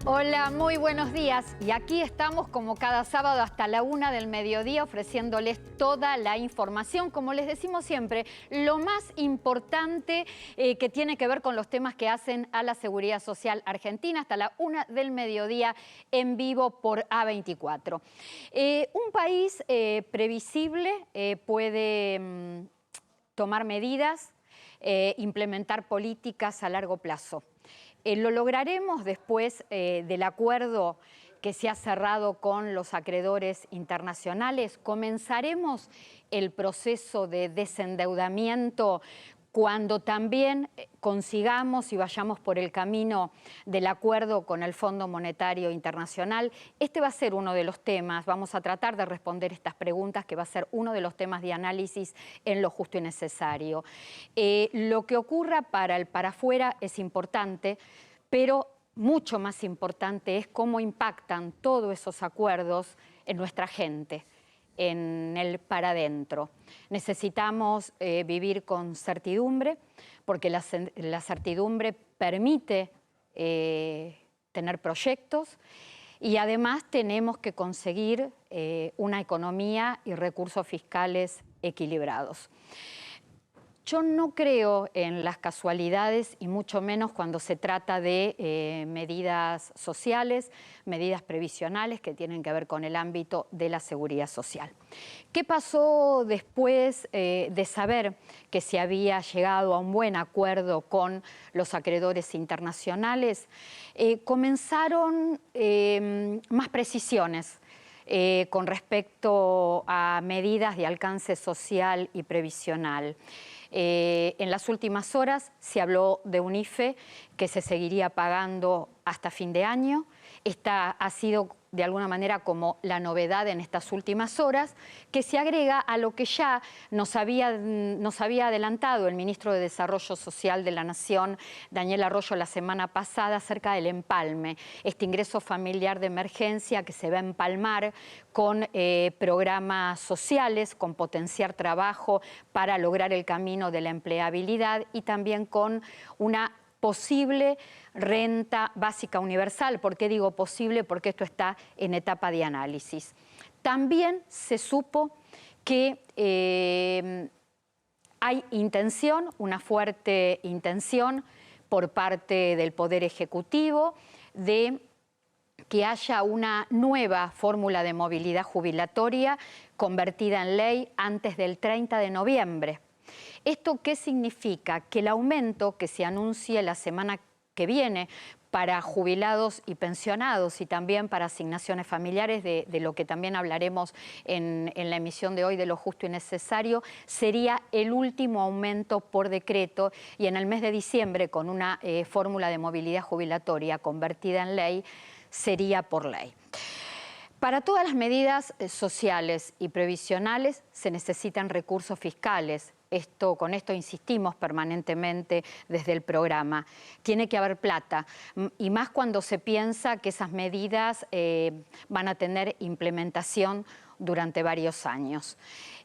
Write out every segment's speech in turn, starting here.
Hola, muy buenos días. Y aquí estamos como cada sábado hasta la 1 del mediodía ofreciéndoles toda la información. Como les decimos siempre, lo más importante que tiene que ver con los temas que hacen a la Seguridad Social Argentina hasta la 1 del mediodía en vivo por A24. Un país previsible puede tomar medidas, implementar políticas a largo plazo. Lo lograremos después del acuerdo que se ha cerrado con los acreedores internacionales. Comenzaremos el proceso de desendeudamiento cuando también consigamos y vayamos por el camino del acuerdo con el Fondo Monetario Internacional. Este va a ser uno de los temas, vamos a tratar de responder estas preguntas, que va a ser uno de los temas de análisis en Lo Justo y Necesario. Lo que ocurra para el para afuera es importante, pero mucho más importante es cómo impactan todos esos acuerdos en nuestra gente, en el para adentro. Necesitamos vivir con certidumbre, porque la certidumbre permite tener proyectos y además tenemos que conseguir una economía y recursos fiscales equilibrados. Yo no creo en las casualidades y mucho menos cuando se trata de medidas sociales, medidas previsionales que tienen que ver con el ámbito de la seguridad social. ¿Qué pasó después de saber que se había llegado a un buen acuerdo con los acreedores internacionales? Comenzaron más precisiones con respecto a medidas de alcance social y previsional. En las últimas horas se habló de un IFE que se seguiría pagando hasta fin de año. Esta ha sido de alguna manera como la novedad en estas últimas horas, que se agrega a lo que ya nos había adelantado el ministro de Desarrollo Social de la Nación, Daniel Arroyo, la semana pasada acerca del empalme, este ingreso familiar de emergencia que se va a empalmar con programas sociales, con potenciar trabajo para lograr el camino de la empleabilidad y también con una posible renta básica universal. ¿Por qué digo posible? Porque esto está en etapa de análisis. También se supo que hay intención, una fuerte intención por parte del Poder Ejecutivo de que haya una nueva fórmula de movilidad jubilatoria convertida en ley antes del 30 de noviembre. ¿Esto qué significa? Que el aumento que se anuncie la semana que viene para jubilados y pensionados y también para asignaciones familiares, de lo que también hablaremos en la emisión de hoy de Lo Justo y Necesario, sería el último aumento por decreto y en el mes de diciembre, con una fórmula de movilidad jubilatoria convertida en ley, sería por ley. Para todas las medidas sociales y previsionales se necesitan recursos fiscales. Con esto insistimos permanentemente desde el programa. Tiene que haber plata, y más cuando se piensa que esas medidas van a tener implementación durante varios años.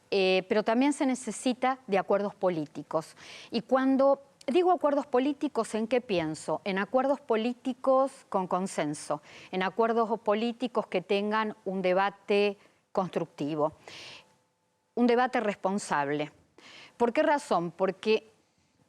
Pero también se necesita de acuerdos políticos. Y cuando digo acuerdos políticos, ¿en qué pienso? En acuerdos políticos con consenso, en acuerdos políticos que tengan un debate constructivo, un debate responsable. ¿Por qué razón? Porque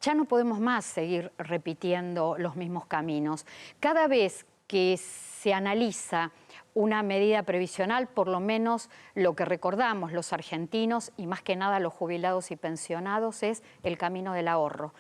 ya no podemos más seguir repitiendo los mismos caminos. Cada vez que se analiza una medida previsional, por lo menos lo que recordamos los argentinos y más que nada los jubilados y pensionados, es el camino del ahorro.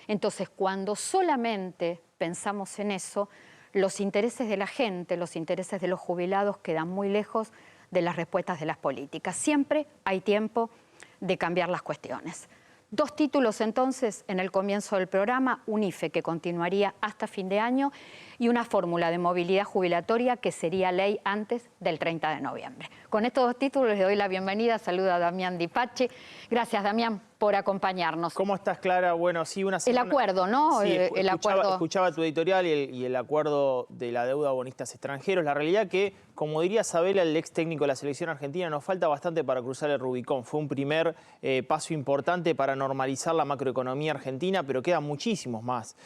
Entonces, cuando solamente pensamos en eso, los intereses de la gente, los intereses de los jubilados quedan muy lejos de las respuestas de las políticas. Siempre hay tiempo de cambiar las cuestiones. Dos títulos entonces en el comienzo del programa: un IFE que continuaría hasta fin de año y una fórmula de movilidad jubilatoria que sería ley antes del 30 de noviembre. Con estos dos títulos les doy la bienvenida. Saluda a Damián Di Pace. Gracias, Damián. por acompañarnos. ¿Cómo estás, Clara? Bueno, sí, una semana... El acuerdo, ¿no? Sí, acuerdo... escuchaba tu editorial y el acuerdo de la deuda a bonistas extranjeros. La realidad que, como diría Sabela, el ex técnico de la selección argentina, nos falta bastante para cruzar el Rubicón. Fue un primer paso importante para normalizar la macroeconomía argentina, pero quedan muchísimos más.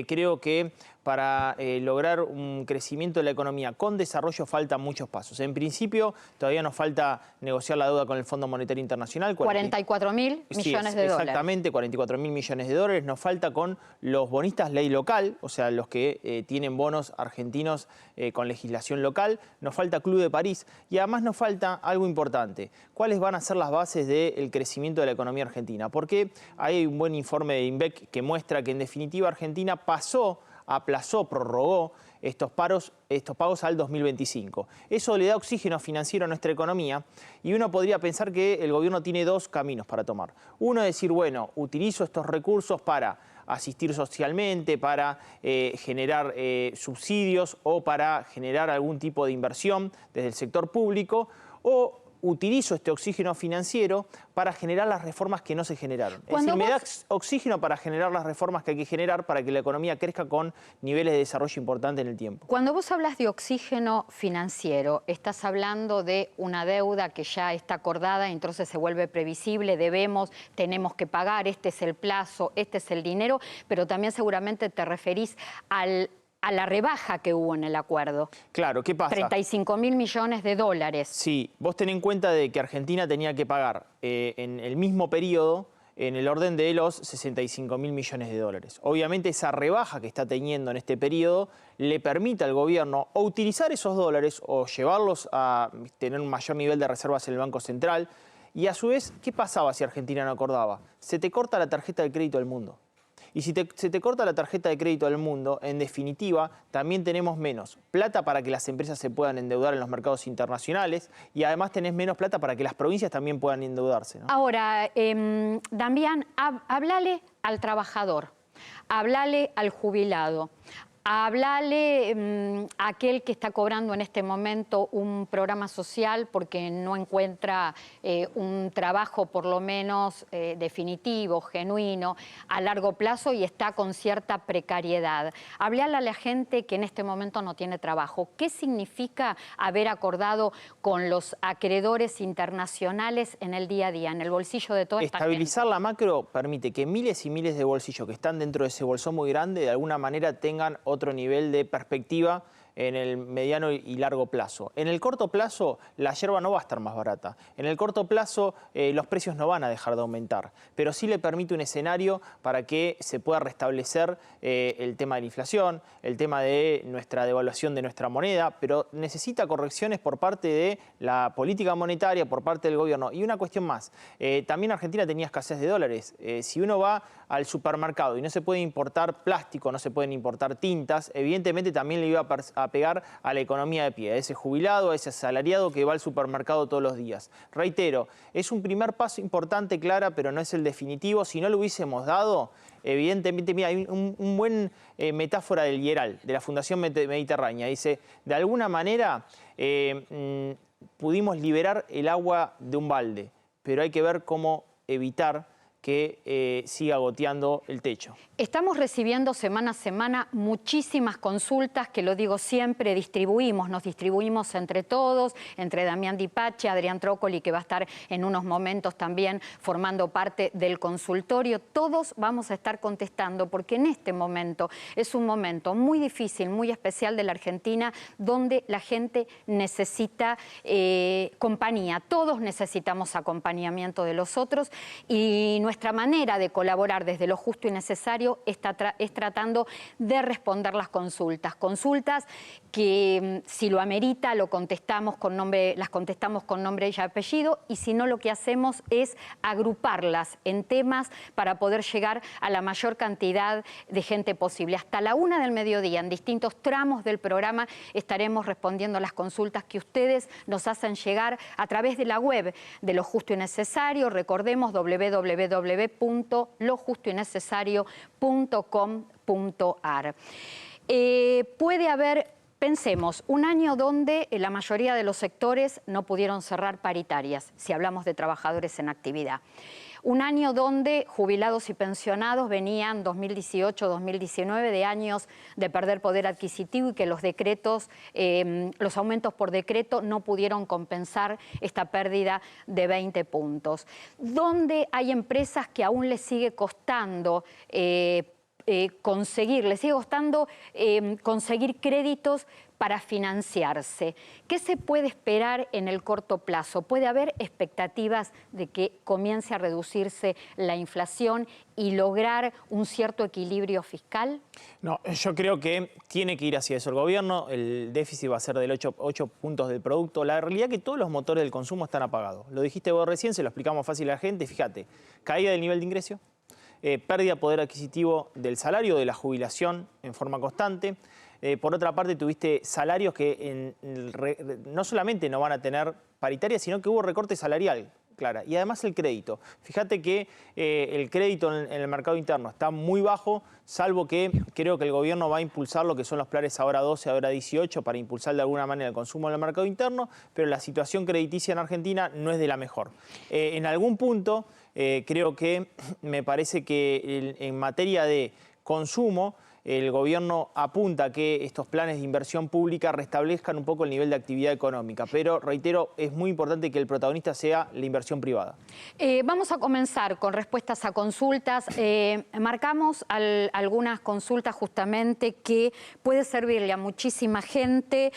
Creo que para lograr un crecimiento de la economía con desarrollo faltan muchos pasos. En principio, todavía nos falta negociar la deuda con el Fondo Monetario Internacional. 44.000 millones de dólares. Exactamente, 44.000 millones de dólares. Nos falta con los bonistas ley local, o sea, los que tienen bonos argentinos con legislación local. Nos falta Club de París y además nos falta algo importante. ¿Cuáles van a ser las bases del crecimiento de la economía argentina? Porque hay un buen informe de INVEC que muestra que en definitiva Argentina aplazó, prorrogó estos pagos al 2025. Eso le da oxígeno financiero a nuestra economía y uno podría pensar que el gobierno tiene dos caminos para tomar. Uno es decir, bueno, utilizo estos recursos para asistir socialmente, para generar subsidios o para generar algún tipo de inversión desde el sector público, o utilizo este oxígeno financiero para generar las reformas que no se generaron. Es decir, me da oxígeno para generar las reformas que hay que generar para que la economía crezca con niveles de desarrollo importantes en el tiempo. Cuando vos hablas de oxígeno financiero, estás hablando de una deuda que ya está acordada, entonces se vuelve previsible, tenemos que pagar, este es el plazo, este es el dinero, pero también seguramente te referís a la rebaja que hubo en el acuerdo. Claro, ¿qué pasa? 35.000 millones de dólares. Sí, vos ten en cuenta de que Argentina tenía que pagar en el mismo periodo en el orden de los 65.000 millones de dólares. Obviamente esa rebaja que está teniendo en este periodo le permite al gobierno o utilizar esos dólares o llevarlos a tener un mayor nivel de reservas en el Banco Central. Y a su vez, ¿qué pasaba si Argentina no acordaba? Se te corta la tarjeta de crédito del mundo. Y si se te corta la tarjeta de crédito del mundo, en definitiva, también tenemos menos plata para que las empresas se puedan endeudar en los mercados internacionales y además tenés menos plata para que las provincias también puedan endeudarse, ¿no? Ahora, Damián, hablale al trabajador, hablale al jubilado, hablale a aquel que está cobrando en este momento un programa social porque no encuentra un trabajo por lo menos definitivo, genuino, a largo plazo y está con cierta precariedad. Hablale a la gente que en este momento no tiene trabajo. ¿Qué significa haber acordado con los acreedores internacionales en el día a día, en el bolsillo de toda esta gente? Estabilizar la macro permite que miles y miles de bolsillos que están dentro de ese bolsón muy grande de alguna manera tengan otro nivel de perspectiva en el mediano y largo plazo. En el corto plazo la yerba no va a estar más barata. En el corto plazo los precios no van a dejar de aumentar, pero sí le permite un escenario para que se pueda restablecer el tema de la inflación, el tema de nuestra devaluación de nuestra moneda, pero necesita correcciones por parte de la política monetaria, por parte del gobierno. Y una cuestión más, también Argentina tenía escasez de dólares. Si uno va al supermercado y no se puede importar plástico, no se pueden importar tintas, evidentemente también le iba a pegar a la economía de pie, a ese jubilado, a ese asalariado que va al supermercado todos los días. Reitero, es un primer paso importante, Clara, pero no es el definitivo. Si no lo hubiésemos dado, evidentemente, mira, hay un buen metáfora del IERAL, de la Fundación Mediterránea. Dice, de alguna manera pudimos liberar el agua de un balde, pero hay que ver cómo evitar que siga goteando el techo. Estamos recibiendo semana a semana muchísimas consultas, que lo digo siempre, nos distribuimos entre todos, entre Damián Di Pace, Adrián Trócoli, que va a estar en unos momentos también formando parte del consultorio. Todos vamos a estar contestando porque en este momento es un momento muy difícil, muy especial de la Argentina, donde la gente necesita compañía. Todos necesitamos acompañamiento de los otros y nuestra manera de colaborar desde lo justo y necesario es tratando de responder las consultas. Consultas que si lo amerita las contestamos con nombre y apellido, y si no, lo que hacemos es agruparlas en temas para poder llegar a la mayor cantidad de gente posible. Hasta la 1 del mediodía, en distintos tramos del programa, estaremos respondiendo las consultas que ustedes nos hacen llegar a través de la web de Lo Justo y Necesario. Recordemos www.lojustoynecesario.com.ar. Puede haber Pensemos, un año donde la mayoría de los sectores no pudieron cerrar paritarias, si hablamos de trabajadores en actividad. Un año donde jubilados y pensionados venían 2018-2019 de años de perder poder adquisitivo y que los decretos, los aumentos por decreto no pudieron compensar esta pérdida de 20 puntos. Donde hay empresas que aún les sigue costando conseguir créditos para financiarse. ¿Qué se puede esperar en el corto plazo? ¿Puede haber expectativas de que comience a reducirse la inflación y lograr un cierto equilibrio fiscal? No, yo creo que tiene que ir hacia eso el gobierno. El déficit va a ser del 8 puntos del producto. La realidad es que todos los motores del consumo están apagados. Lo dijiste vos recién, se lo explicamos fácil a la gente. Fíjate, caída del nivel de ingreso, pérdida de poder adquisitivo del salario, de la jubilación en forma constante. Por otra parte, tuviste salarios que no solamente no van a tener paritaria, sino que hubo recorte salarial, Clara. Y además el crédito. Fíjate que el crédito en el mercado interno está muy bajo, salvo que creo que el gobierno va a impulsar lo que son los planes ahora 12, ahora 18, para impulsar de alguna manera el consumo en el mercado interno, pero la situación crediticia en Argentina no es de la mejor. En algún punto, creo que me parece que en materia de consumo, el gobierno apunta a que estos planes de inversión pública restablezcan un poco el nivel de actividad económica, pero reitero, es muy importante que el protagonista sea la inversión privada. Vamos a comenzar con respuestas a consultas. Marcamos algunas consultas justamente que puede servirle a muchísima gente.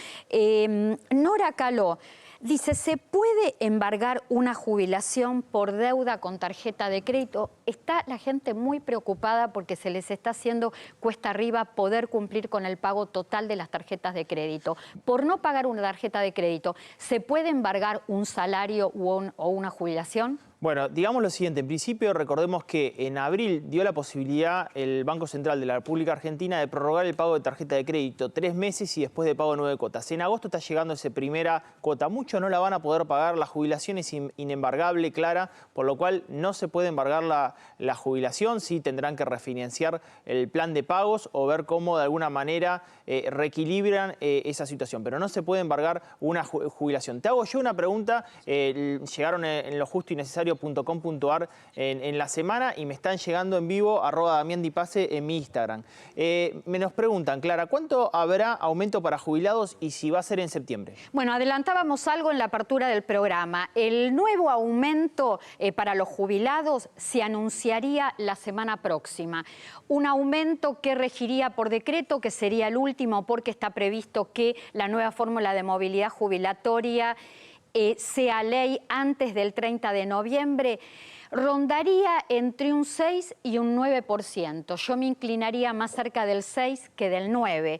Nora Caló dice, ¿se puede embargar una jubilación por deuda con tarjeta de crédito? Está la gente muy preocupada porque se les está haciendo cuesta arriba poder cumplir con el pago total de las tarjetas de crédito. Por no pagar una tarjeta de crédito, ¿se puede embargar un salario o una jubilación? Bueno, digamos lo siguiente, en principio recordemos que en abril dio la posibilidad el Banco Central de la República Argentina de prorrogar el pago de tarjeta de crédito 3 meses y después de pago 9 cuotas. En agosto está llegando esa primera cuota. Muchos no la van a poder pagar, la jubilación es inembargable, Clara, por lo cual no se puede embargar la jubilación, sí tendrán que refinanciar el plan de pagos o ver cómo de alguna manera reequilibran esa situación, pero no se puede embargar una jubilación. Te hago yo una pregunta, llegaron en lo justo y necesario .com.ar en la semana y me están llegando en vivo @DamianDiPase en mi Instagram. Me nos preguntan, Clara, ¿cuánto habrá aumento para jubilados y si va a ser en septiembre? Bueno, adelantábamos algo en la apertura del programa. El nuevo aumento para los jubilados se anunciaría la semana próxima. Un aumento que regiría por decreto, que sería el último porque está previsto que la nueva fórmula de movilidad jubilatoria sea ley antes del 30 de noviembre, rondaría entre un 6 y un 9%. Yo me inclinaría más cerca del 6 que del 9%.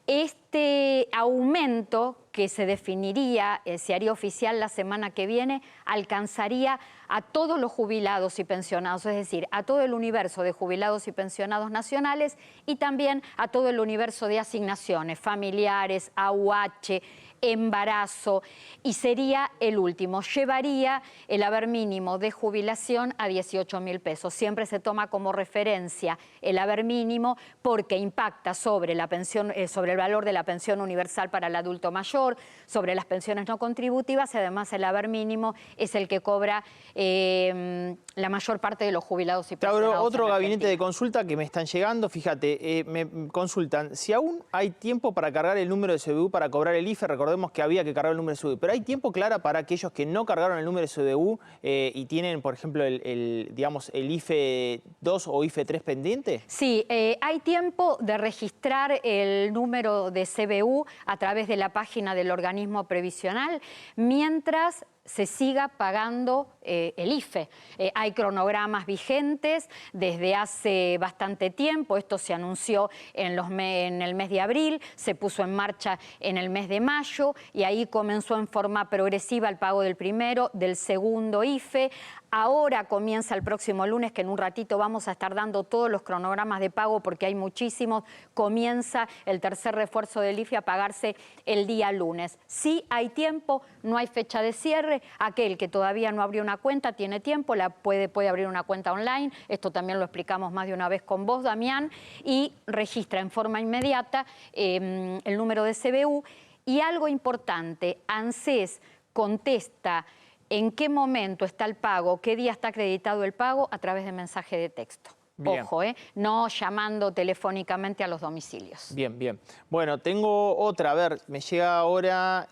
Este aumento que se definiría, se haría oficial la semana que viene, alcanzaría a todos los jubilados y pensionados, es decir, a todo el universo de jubilados y pensionados nacionales y también a todo el universo de asignaciones familiares, AUH, embarazo, y sería el último. Llevaría el haber mínimo de jubilación a 18.000 pesos. Siempre se toma como referencia el haber mínimo porque impacta sobre la pensión, sobre el valor de la pensión universal para el adulto mayor, sobre las pensiones no contributivas y además el haber mínimo es el que cobra la mayor parte de los jubilados y pensionados. Tauro, otro gabinete de consulta que me están llegando, fíjate, me consultan, si aún hay tiempo para cargar el número de CBU para cobrar el IFE, recordemos que había que cargar el número de CBU, pero hay tiempo, Clara, para aquellos que no cargaron el número de CBU y tienen, por ejemplo, digamos, el IFE 2 o IFE 3 pendiente. Sí, hay tiempo de registrar el número de CBU a través de la página del organismo previsional, mientras se siga pagando el IFE. Hay cronogramas vigentes desde hace bastante tiempo. Esto se anunció en el mes de abril, se puso en marcha en el mes de mayo y ahí comenzó en forma progresiva el pago del primero, del segundo IFE. Ahora comienza el próximo lunes, que en un ratito vamos a estar dando todos los cronogramas de pago porque hay muchísimos. Comienza el tercer refuerzo del IFE a pagarse el día lunes. Sí hay tiempo, no hay fecha de cierre. Aquel que todavía no abrió una cuenta tiene tiempo, puede abrir una cuenta online. Esto también lo explicamos más de una vez con vos, Damián. Y registra en forma inmediata el número de CBU. Y algo importante, ANSES contesta en qué momento está el pago, qué día está acreditado el pago a través de mensaje de texto. Bien. Ojo, no llamando telefónicamente a los domicilios. Bien, bien. Bueno, tengo otra. A ver, me llega ahora.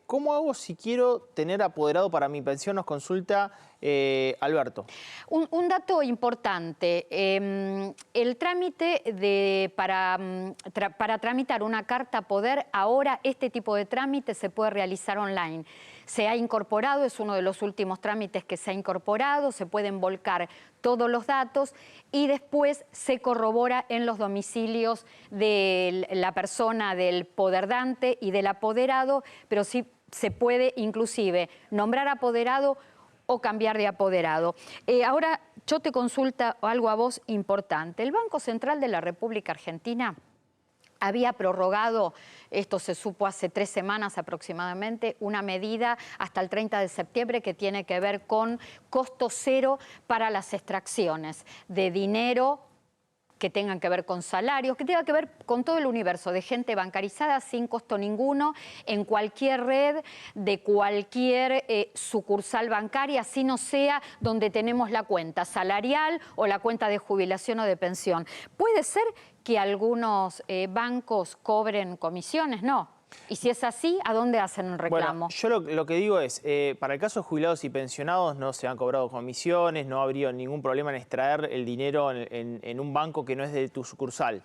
¿Cómo hago si quiero tener apoderado para mi pensión? Nos consulta Alberto. Un dato importante. El trámite para tramitar una carta poder, ahora este tipo de trámite se puede realizar online. Se ha incorporado, es uno de los últimos trámites que se ha incorporado, se pueden volcar todos los datos y después se corrobora en los domicilios de la persona, del poderdante y del apoderado, pero sí se puede inclusive nombrar apoderado o cambiar de apoderado. Ahora yo te consulto algo a vos importante. El Banco Central de la República Argentina había prorrogado, esto se supo hace 3 semanas aproximadamente, una medida hasta el 30 de septiembre que tiene que ver con costo cero para las extracciones de dinero que tengan que ver con salarios, que tengan que ver con todo el universo de gente bancarizada sin costo ninguno en cualquier red de cualquier sucursal bancaria, así no sea donde tenemos la cuenta salarial o la cuenta de jubilación o de pensión. ¿Puede ser que algunos bancos cobren comisiones? No. Y si es así, ¿a dónde hacen un reclamo? Bueno, yo lo que digo es, para el caso de jubilados y pensionados no se han cobrado comisiones, no habría ningún problema en extraer el dinero en un banco que no es de tu sucursal.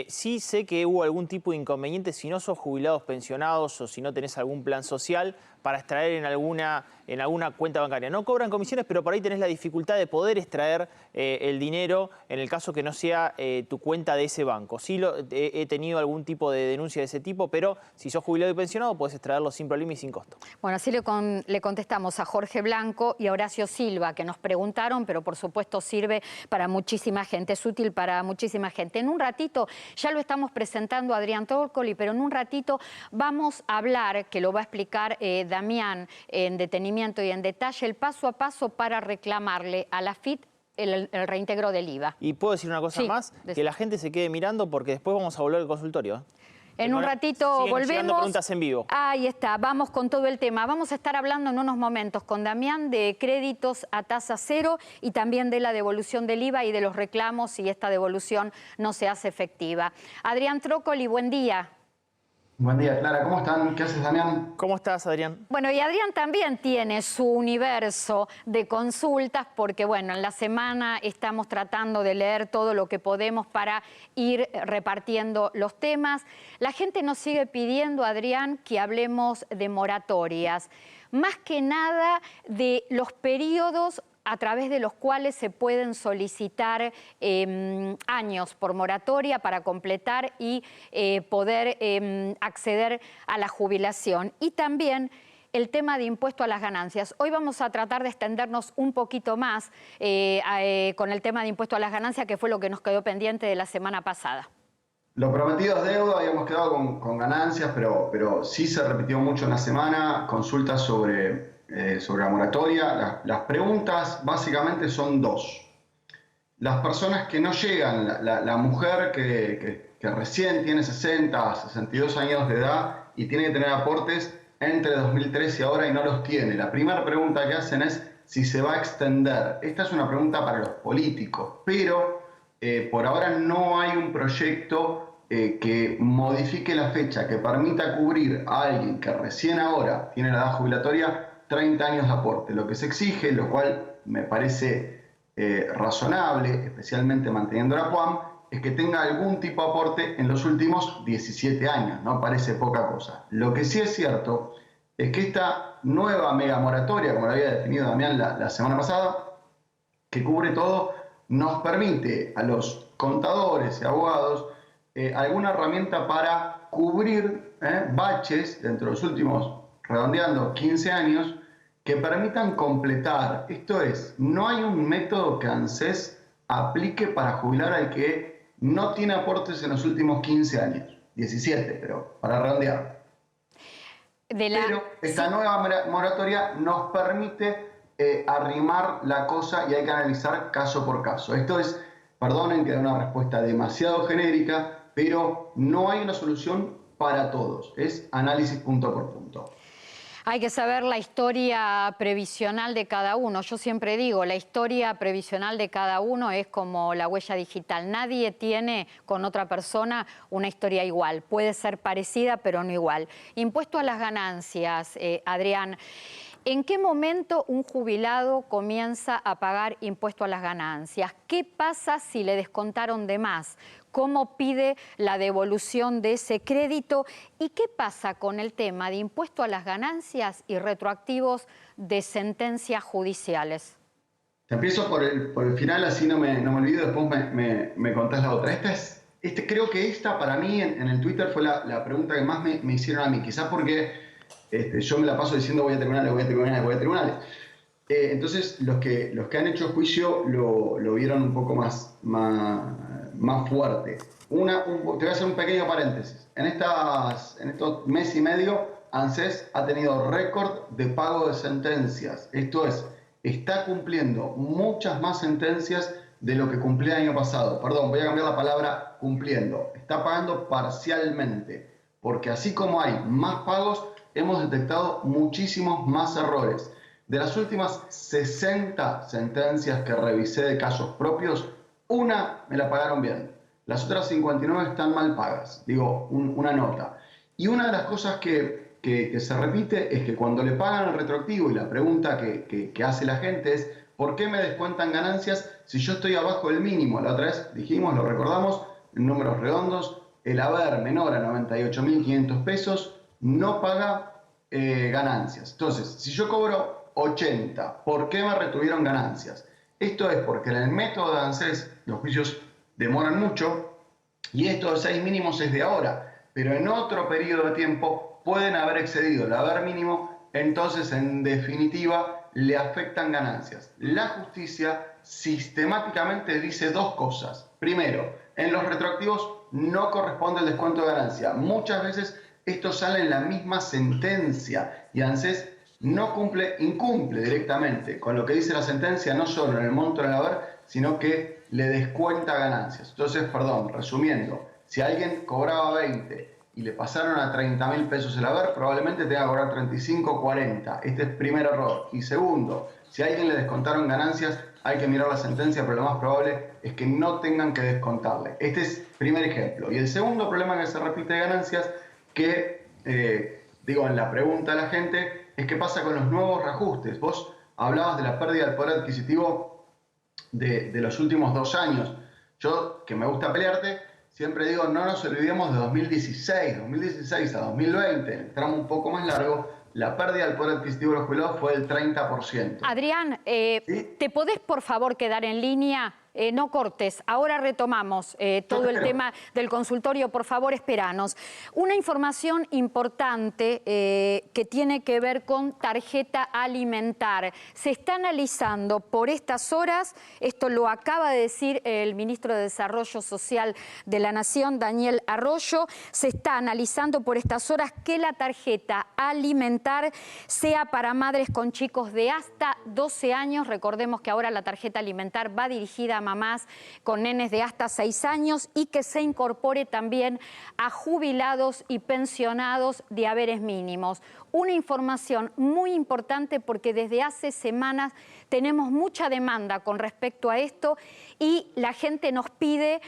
Sí sé que hubo algún tipo de inconveniente si no sos jubilados, pensionados o si no tenés algún plan social para extraer en alguna cuenta bancaria. No cobran comisiones, pero por ahí tenés la dificultad de poder extraer el dinero en el caso que no sea tu cuenta de ese banco. Sí he tenido algún tipo de denuncia de ese tipo, pero si sos jubilado y pensionado podés extraerlo sin problema y sin costo. Bueno, así le contestamos a Jorge Blanco y a Horacio Silva, que nos preguntaron, pero por supuesto sirve para muchísima gente, es útil para muchísima gente. En un ratito, ya lo estamos presentando a Adrián Trócoli, pero en un ratito vamos a hablar, que lo va a explicar Damián en detenimiento y en detalle, el paso a paso para reclamarle a la AFIP el reintegro del IVA. Y puedo decir una cosa más, que la gente se quede mirando porque después vamos a volver al consultorio. En un ratito volvemos. Preguntas en vivo. Ahí está, vamos con todo el tema. Vamos a estar hablando en unos momentos con Damián de créditos a tasa cero y también de la devolución del IVA y de los reclamos si esta devolución no se hace efectiva. Adrián Trócoli, buen día. Buen día, Clara. ¿Cómo están? ¿Qué haces, Damián? ¿Cómo estás, Adrián? Bueno, y Adrián también tiene su universo de consultas porque, bueno, en la semana estamos tratando de leer todo lo que podemos para ir repartiendo los temas. La gente nos sigue pidiendo, Adrián, que hablemos de moratorias. Más que nada de los periodos a través de los cuales se pueden solicitar años por moratoria para completar y poder acceder a la jubilación. Y también el tema de impuesto a las ganancias. Hoy vamos a tratar de extendernos un poquito más con el tema de impuesto a las ganancias, que fue lo que nos quedó pendiente de la semana pasada. Lo prometido es deuda, habíamos quedado con ganancias, pero sí se repitió mucho en la semana, consultas sobre la moratoria. Las preguntas básicamente son 2. Las personas que no llegan, la mujer que recién tiene 60, 62 años de edad y tiene que tener aportes entre 2013 y ahora y no los tiene. La primera pregunta que hacen es si se va a extender. Esta es una pregunta para los políticos, pero por ahora no hay un proyecto que modifique la fecha, que permita cubrir a alguien que recién ahora tiene la edad jubilatoria 30 años de aporte. Lo que se exige, lo cual me parece razonable, especialmente manteniendo la PUAM, es que tenga algún tipo de aporte en los últimos 17 años, no parece poca cosa. Lo que sí es cierto es que esta nueva mega moratoria, como lo había definido Damián la semana pasada, que cubre todo, nos permite a los contadores y abogados alguna herramienta para cubrir baches dentro de los últimos, redondeando, 15 años, que permitan completar. Esto es, no hay un método que ANSES aplique para jubilar al que no tiene aportes en los últimos 15 años, 17, pero para redondear. Pero esta nueva moratoria nos permite arrimar la cosa y hay que analizar caso por caso. Esto es, perdonen que da una respuesta demasiado genérica, pero no hay una solución para todos. Es análisis punto por punto. Hay que saber la historia previsional de cada uno. Yo siempre digo, la historia previsional de cada uno es como la huella digital. Nadie tiene con otra persona una historia igual. Puede ser parecida, pero no igual. Impuesto a las ganancias, Adrián. ¿En qué momento un jubilado comienza a pagar impuesto a las ganancias? ¿Qué pasa si le descontaron de más? ¿Cómo pide la devolución de ese crédito? ¿Y qué pasa con el tema de impuesto a las ganancias y retroactivos de sentencias judiciales? Te empiezo por el final, así no me olvido, después me contás la otra. Creo que esta para mí en el Twitter fue la pregunta que más me hicieron a mí, quizás porque yo me la paso diciendo voy a tribunales. Entonces los que han hecho juicio lo vieron un poco más fuerte. Te voy a hacer un pequeño paréntesis. En estos mes y medio, ANSES ha tenido récord de pago de sentencias. Esto es, está cumpliendo muchas más sentencias de lo que cumplía el año pasado. Perdón, voy a cambiar la palabra cumpliendo. Está pagando parcialmente, porque así como hay más pagos, hemos detectado muchísimos más errores. De las últimas 60 sentencias que revisé de casos propios, una me la pagaron bien. Las otras 59 están mal pagas. Digo, una nota. Y una de las cosas que se repite es que cuando le pagan el retroactivo, y la pregunta que hace la gente es ¿por qué me descuentan ganancias si yo estoy abajo del mínimo? La otra vez dijimos, lo recordamos, en números redondos, el haber menor a 98.500 pesos no paga ganancias. Entonces, si yo cobro 80, ¿por qué me retuvieron ganancias? Esto es porque en el método de ANSES los juicios demoran mucho y esto de 6 mínimos es de ahora, pero en otro periodo de tiempo pueden haber excedido el haber mínimo, entonces en definitiva le afectan ganancias. La justicia sistemáticamente dice dos cosas. Primero, en los retroactivos no corresponde el descuento de ganancia. Muchas veces esto sale en la misma sentencia y ANSES incumple directamente con lo que dice la sentencia, no solo en el monto del haber, sino que le descuenta ganancias. Entonces, perdón, resumiendo, si alguien cobraba 20 y le pasaron a 30.000 pesos el haber, probablemente tenga que cobrar 35 o 40. Este es primer error. Y segundo, si a alguien le descontaron ganancias, hay que mirar la sentencia, pero lo más probable es que no tengan que descontarle. Este es primer ejemplo. Y el segundo problema que se repite de ganancias, que en la pregunta de la gente, es qué pasa con los nuevos reajustes. Vos hablabas de la pérdida del poder adquisitivo de los últimos 2 años. Yo, que me gusta pelearte, siempre digo, no nos olvidemos de 2016 a 2020, el tramo un poco más largo, la pérdida del poder adquisitivo de los jubilados fue del 30%. Adrián, ¿Sí? ¿te podés por favor quedar en línea? No cortes, ahora retomamos todo el tema del consultorio, por favor, esperanos. Una información importante que tiene que ver con tarjeta alimentar. Se está analizando por estas horas, esto lo acaba de decir el ministro de Desarrollo Social de la Nación, Daniel Arroyo, se está analizando por estas horas que la tarjeta alimentar sea para madres con chicos de hasta 12 años. Recordemos que ahora la tarjeta alimentar va dirigida a mamás con nenes de hasta 6 años y que se incorpore también a jubilados y pensionados de haberes mínimos. Una información muy importante porque desde hace semanas tenemos mucha demanda con respecto a esto y la gente nos pide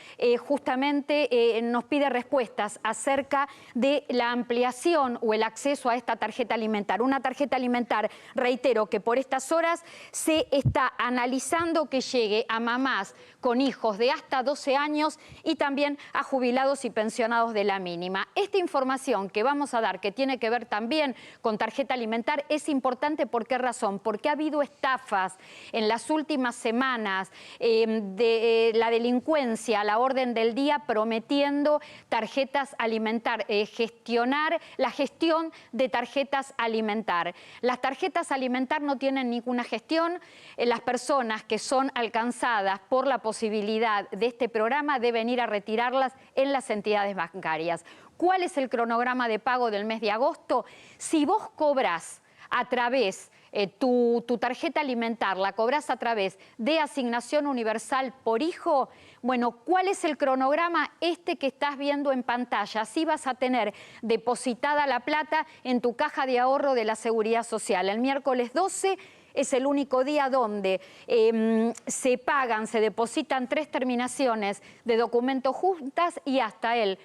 nos pide respuestas acerca de la ampliación o el acceso a esta tarjeta alimentar. Una tarjeta alimentar, reitero, que por estas horas se está analizando que llegue a mamás con hijos de hasta 12 años y también a jubilados y pensionados de la mínima. Esta información que vamos a dar, que tiene que ver también con tarjeta alimentar. Es importante, ¿por qué razón? Porque ha habido estafas en las últimas semanas de la delincuencia a la orden del día prometiendo tarjetas alimentar, gestionar la gestión de tarjetas alimentar. Las tarjetas alimentar no tienen ninguna gestión. Las personas que son alcanzadas por la posibilidad de este programa deben ir a retirarlas en las entidades bancarias. ¿Cuál es el cronograma de pago del mes de agosto? Si vos cobrás a través tu tarjeta alimentar, la cobrás a través de asignación universal por hijo, bueno, ¿cuál es el cronograma? Este que estás viendo en pantalla. Así vas a tener depositada la plata en tu caja de ahorro de la Seguridad Social. El miércoles 12 es el único día donde se depositan 3 terminaciones de documentos juntas y hasta el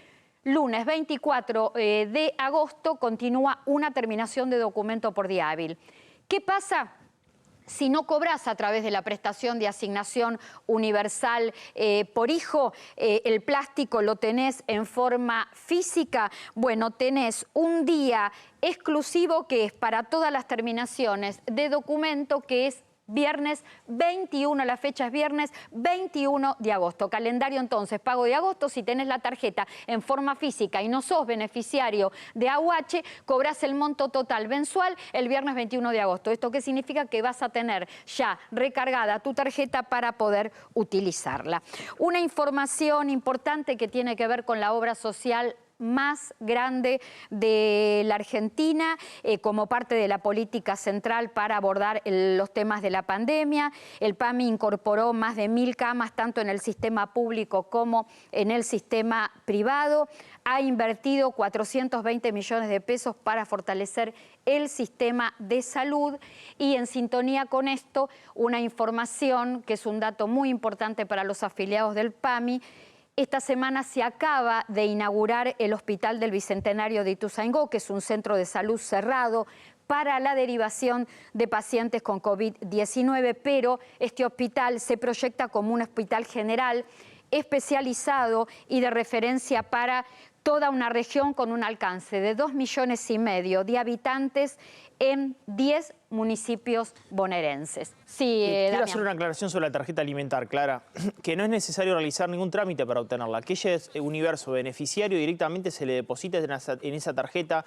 lunes 24 de agosto continúa una terminación de documento por día hábil. ¿Qué pasa si no cobras a través de la prestación de asignación universal por hijo? El plástico lo tenés en forma física. Bueno, tenés un día exclusivo que es para todas las terminaciones de documento, que es viernes 21, la fecha es viernes 21 de agosto. Calendario entonces, pago de agosto. Si tenés la tarjeta en forma física y no sos beneficiario de AUH, cobrás el monto total mensual el viernes 21 de agosto. ¿Esto qué significa? Que vas a tener ya recargada tu tarjeta para poder utilizarla. Una información importante que tiene que ver con la obra social más grande de la Argentina como parte de la política central para abordar los temas de la pandemia. El PAMI incorporó más de 1000 camas tanto en el sistema público como en el sistema privado. Ha invertido 420 millones de pesos para fortalecer el sistema de salud y en sintonía con esto, una información que es un dato muy importante para los afiliados del PAMI. Esta semana se acaba de inaugurar el Hospital del Bicentenario de Ituzaingó, que es un centro de salud cerrado para la derivación de pacientes con COVID-19, pero este hospital se proyecta como un hospital general especializado y de referencia para toda una región con un alcance de 2,5 millones de habitantes en 10 municipios bonaerenses. Sí, quiero hacer una aclaración sobre la tarjeta alimentar, Clara, que no es necesario realizar ningún trámite para obtenerla. Aquel universo beneficiario directamente se le deposita en esa tarjeta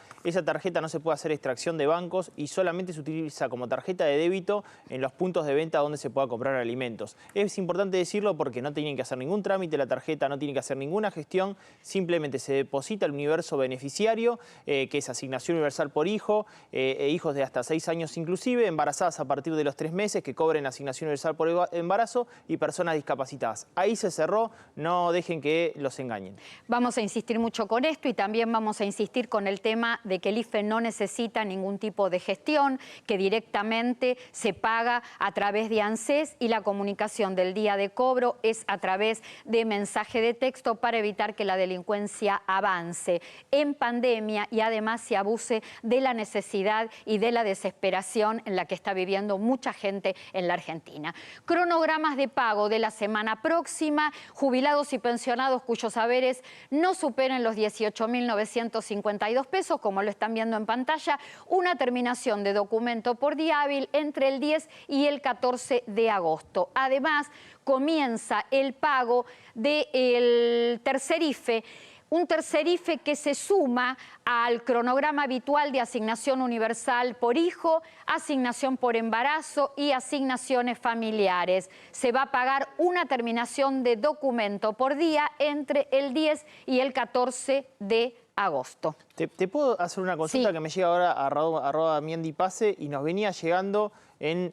no se puede hacer extracción de bancos y solamente se utiliza como tarjeta de débito en los puntos de venta donde se pueda comprar alimentos. Es importante decirlo porque no tienen que hacer ningún trámite la tarjeta, no tienen que hacer ninguna gestión, simplemente se deposita el universo beneficiario, que es asignación universal por hijo, hijos de hasta 6 años inclusive, embarazadas a partir de los 3 meses que cobren asignación universal por embarazo y personas discapacitadas. Ahí se cerró, no dejen que los engañen. Vamos a insistir mucho con esto y también vamos a insistir con el tema de que el IFE no necesita ningún tipo de gestión, que directamente se paga a través de ANSES y la comunicación del día de cobro es a través de mensaje de texto para evitar que la delincuencia avance en pandemia y además se abuse de la necesidad y de la desesperación en la que está viviendo mucha gente en la Argentina. Cronogramas de pago de la semana próxima, jubilados y pensionados cuyos haberes no superen los 18.952 pesos, como lo están viendo en pantalla, una terminación de documento por día hábil entre el 10 y el 14 de agosto. Además, comienza el pago del tercer IFE, un tercer IFE que se suma al cronograma habitual de asignación universal por hijo, asignación por embarazo y asignaciones familiares. Se va a pagar una terminación de documento por día entre el 10 y el 14 de agosto. ¿Te puedo hacer una consulta? Sí. Que me llega ahora a Miendi Pase y nos venía llegando en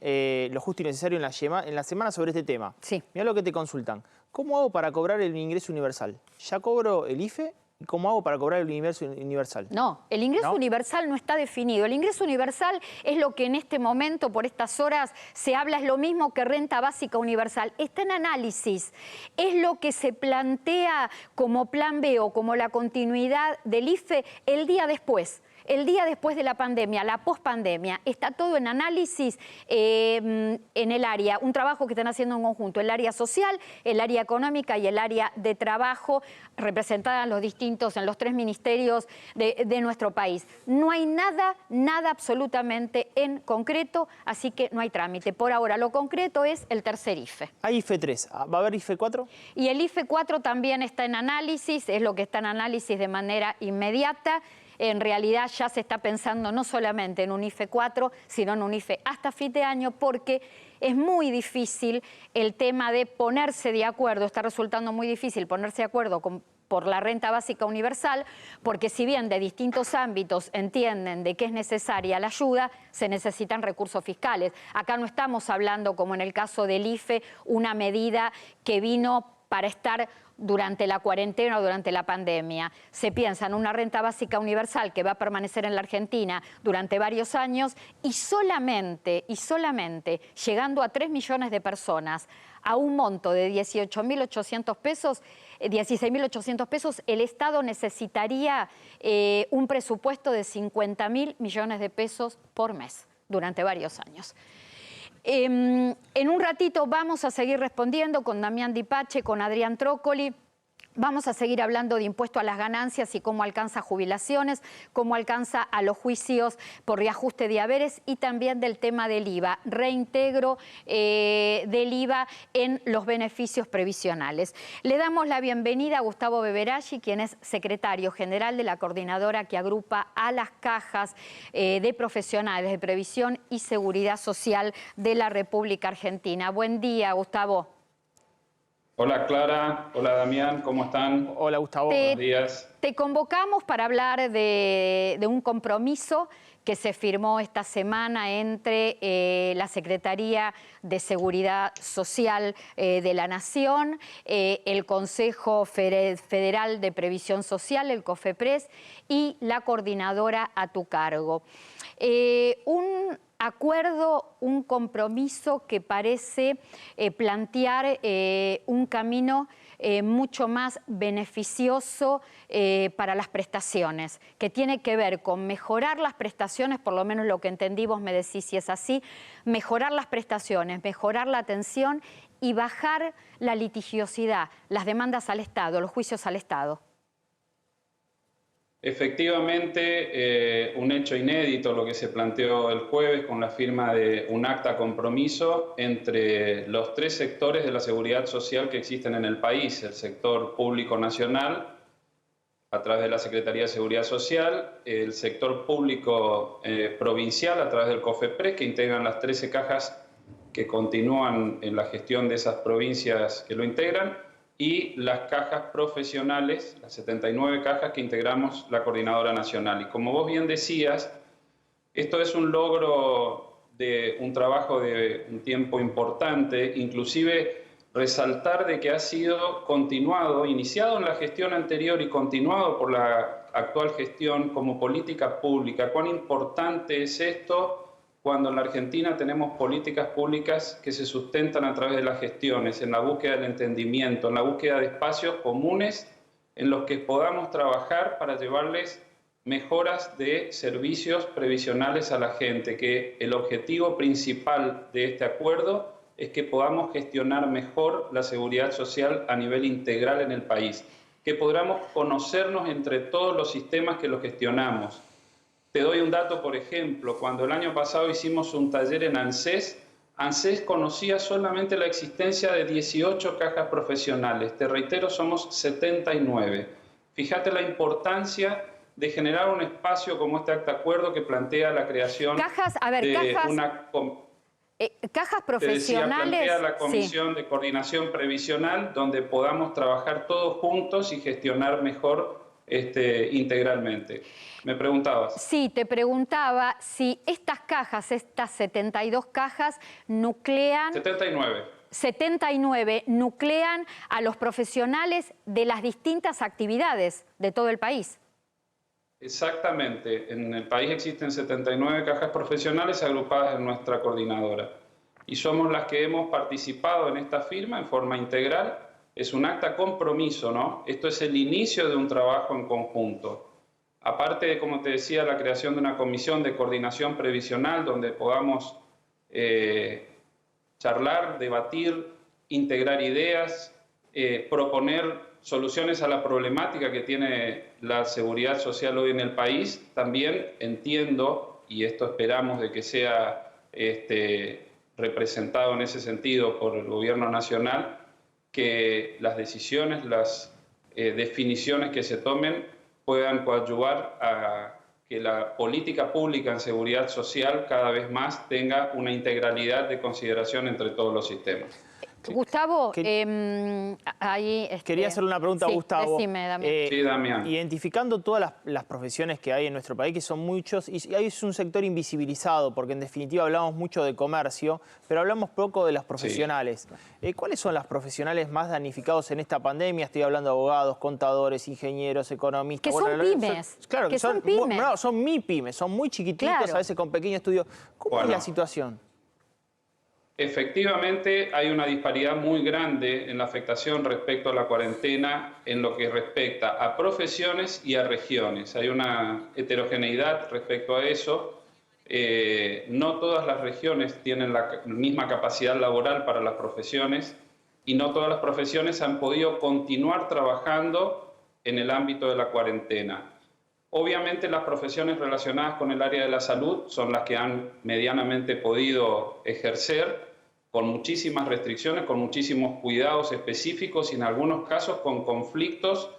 lo justo y necesario en la semana sobre este tema. Sí. Mirá lo que te consultan. ¿Cómo hago para cobrar el ingreso universal? ¿Ya cobro el IFE? ¿Cómo hago para cobrar el ingreso universal? No, el ingreso universal no está definido. El ingreso universal es lo que en este momento, por estas horas, se habla, es lo mismo que renta básica universal. Está en análisis. Es lo que se plantea como plan B o como la continuidad del IFE el día después. el día después de la pandemia, la pospandemia, está todo en análisis en el área, un trabajo que están haciendo en conjunto, el área social, el área económica y el área de trabajo, representada en los 3 ministerios de nuestro país. No hay nada absolutamente en concreto, así que no hay trámite. Por ahora, lo concreto es el tercer IFE. Hay IFE 3, ¿va a haber IFE 4? Y el IFE 4 también está en análisis, es lo que está en análisis de manera inmediata. En realidad ya se está pensando no solamente en un IFE 4, sino en un IFE hasta fin de año, porque es muy difícil el tema de ponerse de acuerdo, está resultando muy difícil ponerse de acuerdo por la renta básica universal, porque si bien de distintos ámbitos entienden de que es necesaria la ayuda, se necesitan recursos fiscales. Acá no estamos hablando, como en el caso del IFE, una medida que vino para estar durante la cuarentena o durante la pandemia. Se piensa en una renta básica universal que va a permanecer en la Argentina durante varios años y solamente llegando a 3 millones de personas a un monto de 18.800 pesos, 16.800 pesos, el Estado necesitaría un presupuesto de 50.000 millones de pesos por mes durante varios años. En un ratito vamos a seguir respondiendo con Damián Dipache, con Adrián Trócoli. Vamos a seguir hablando de impuesto a las ganancias y cómo alcanza jubilaciones, cómo alcanza a los juicios por reajuste de haberes y también del tema del IVA, reintegro del IVA en los beneficios previsionales. Le damos la bienvenida a Gustavo Beberaggi, quien es secretario general de la coordinadora que agrupa a las cajas de profesionales de previsión y seguridad social de la República Argentina. Buen día, Gustavo. Hola Clara, hola Damián, ¿cómo están? Hola Gustavo. Buenos días. Te convocamos para hablar de un compromiso que se firmó esta semana entre la Secretaría de Seguridad Social de la Nación, el Consejo Federal de Previsión Social, el COFEPRES, y la coordinadora a tu cargo. Un acuerdo, un compromiso que parece plantear un camino mucho más beneficioso para las prestaciones, que tiene que ver con mejorar las prestaciones, por lo menos lo que entendí, vos me decís si es así, mejorar las prestaciones, mejorar la atención y bajar la litigiosidad, las demandas al Estado, los juicios al Estado. Efectivamente, un hecho inédito lo que se planteó el jueves con la firma de un acta compromiso entre los 3 sectores de la seguridad social que existen en el país, el sector público nacional, a través de la Secretaría de Seguridad Social, el sector público provincial a través del COFEPRES, que integran las 13 cajas que continúan en la gestión de esas provincias que lo integran, y las cajas profesionales, las 79 cajas que integramos la Coordinadora Nacional. Y como vos bien decías, esto es un logro de un trabajo de un tiempo importante, inclusive resaltar de que ha sido continuado, iniciado en la gestión anterior y continuado por la actual gestión como política pública. ¿Cuán importante es esto cuando en la Argentina tenemos políticas públicas que se sustentan a través de las gestiones, en la búsqueda del entendimiento, en la búsqueda de espacios comunes en los que podamos trabajar para llevarles mejoras de servicios previsionales a la gente, que el objetivo principal de este acuerdo es que podamos gestionar mejor la seguridad social a nivel integral en el país, que podamos conocernos entre todos los sistemas que lo gestionamos. Te doy un dato, por ejemplo, cuando el año pasado hicimos un taller en ANSES, ANSES conocía solamente la existencia de 18 cajas profesionales. Te reitero, somos 79. Fíjate la importancia de generar un espacio como este acta acuerdo que plantea la creación de una... cajas profesionales. Plantea la Comisión sí. de Coordinación Previsional, donde podamos trabajar todos juntos y gestionar mejor integralmente. ¿Me preguntabas? Sí, te preguntaba si estas cajas, estas 72 cajas, nuclean... 79 nuclean a los profesionales de las distintas actividades de todo el país. Exactamente. En el país existen 79 cajas profesionales agrupadas en nuestra coordinadora. Y somos las que hemos participado en esta firma en forma integral. Es un acta compromiso, ¿no? Esto es el inicio de un trabajo en conjunto. aparte de, como te decía, la creación de una comisión de coordinación previsional donde podamos charlar, debatir, integrar ideas, proponer soluciones a la problemática que tiene la seguridad social hoy en el país, también entiendo, y esto esperamos de que sea representado en ese sentido por el Gobierno Nacional, que las decisiones, las definiciones que se tomen puedan coadyuvar a que la política pública en seguridad social cada vez más tenga una integralidad de consideración entre todos los sistemas. Gustavo, ahí... Quería hacerle una pregunta a Gustavo. Decime, Damián. Sí, Damián. Identificando todas las profesiones que hay en nuestro país, que son muchos, y ahí es un sector invisibilizado, porque en definitiva hablamos mucho de comercio, pero hablamos poco de las profesionales. Sí. ¿Cuáles son las profesionales más damnificados en esta pandemia? Estoy hablando de abogados, contadores, ingenieros, economistas. Que son pymes. Claro, que son pymes. No, son MIPYMES, son muy chiquititos, claro. A veces con pequeño estudio. ¿Cómo es la situación? Efectivamente, hay una disparidad muy grande en la afectación respecto a la cuarentena en lo que respecta a profesiones y a regiones. Hay una heterogeneidad respecto a eso. No todas las regiones tienen la misma capacidad laboral para las profesiones y no todas las profesiones han podido continuar trabajando en el ámbito de la cuarentena. Obviamente las profesiones relacionadas con el área de la salud son las que han medianamente podido ejercer con muchísimas restricciones, con muchísimos cuidados específicos y en algunos casos con conflictos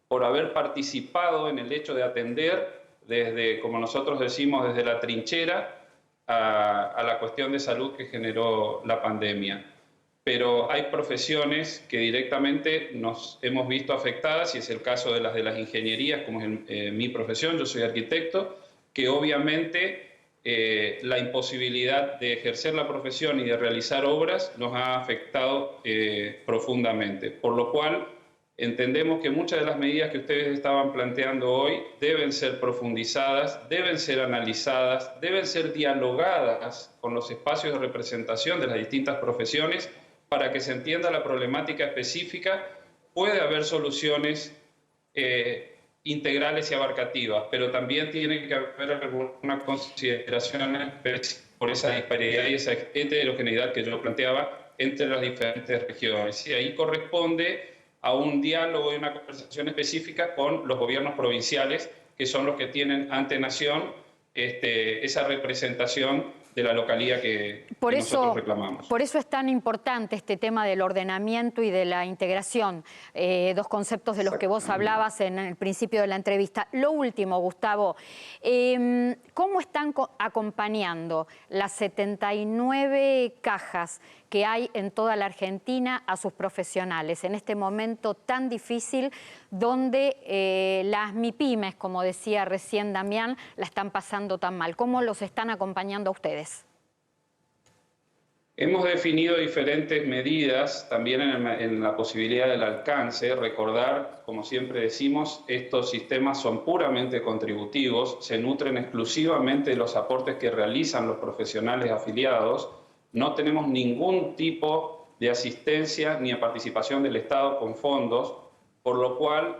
por haber participado en el hecho de atender desde, como nosotros decimos, desde la trinchera a la cuestión de salud que generó la pandemia. Pero hay profesiones que directamente nos hemos visto afectadas, y es el caso de las ingenierías, como es mi profesión, yo soy arquitecto, que obviamente la imposibilidad de ejercer la profesión y de realizar obras nos ha afectado profundamente. Por lo cual, entendemos que muchas de las medidas que ustedes estaban planteando hoy deben ser profundizadas, deben ser analizadas, deben ser dialogadas con los espacios de representación de las distintas profesiones para que se entienda la problemática específica. Puede haber soluciones integrales y abarcativas, pero también tiene que haber alguna consideración por esa disparidad y esa heterogeneidad que yo planteaba entre las diferentes regiones. Y ahí corresponde a un diálogo y una conversación específica con los gobiernos provinciales, que son los que tienen ante nación esa representación de la localidad que nosotros reclamamos. Por eso es tan importante este tema del ordenamiento y de la integración, dos conceptos de los que vos hablabas en el principio de la entrevista. Lo último, Gustavo, ¿cómo están acompañando las 79 cajas que hay en toda la Argentina a sus profesionales en este momento tan difícil donde las MIPYMES, como decía recién Damián, la están pasando tan mal? ¿Cómo los están acompañando a ustedes? Hemos definido diferentes medidas también en la posibilidad del alcance. Recordar, como siempre decimos, estos sistemas son puramente contributivos, se nutren exclusivamente de los aportes que realizan los profesionales afiliados. No tenemos ningún tipo de asistencia ni de participación del Estado con fondos, por lo cual,